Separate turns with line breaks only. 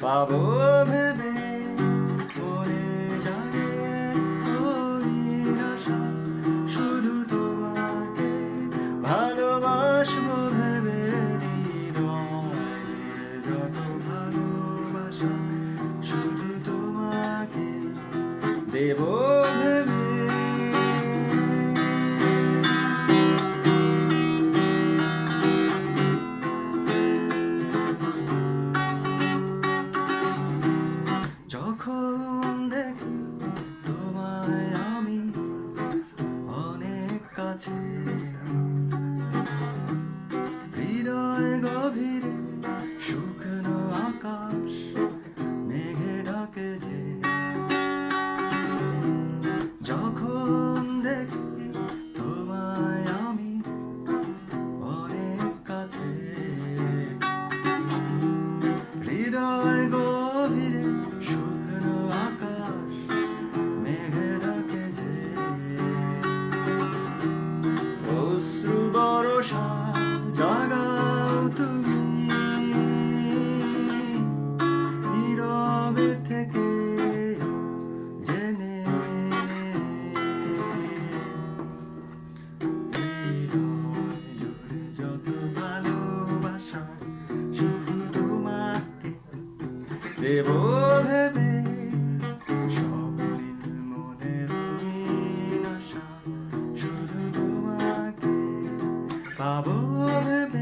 পাবো ভেবে মনে যায় ওই আশা, শুধু তোমাকে ভালোবাসবো ভেবে হৃদয় জুড়ে যত ভালোবাসা, শুধু তোমাকে দেবো ভেবে। যখন দেখি তোমায় আমি অনেক কাছে, হৃদয় গভীরে শুকনো আকাশ মেঘে ঢাকে যে। যখন দেখি তোমায় আমি অনেক কাছে, হৃদয় গভীরে শুকনো আকাশ মেঘে ঢাকে যে। অশ্রু বরষা জাগাও তুমি নীরবে থেকে জেনে, হৃদয় জুড়ে যত ভালোবাসা, শুধু তোমাকে দেবো ভেবে সকলিন মনের রঙিন আশা, শুধু তোমাকে পাবো ভেবে।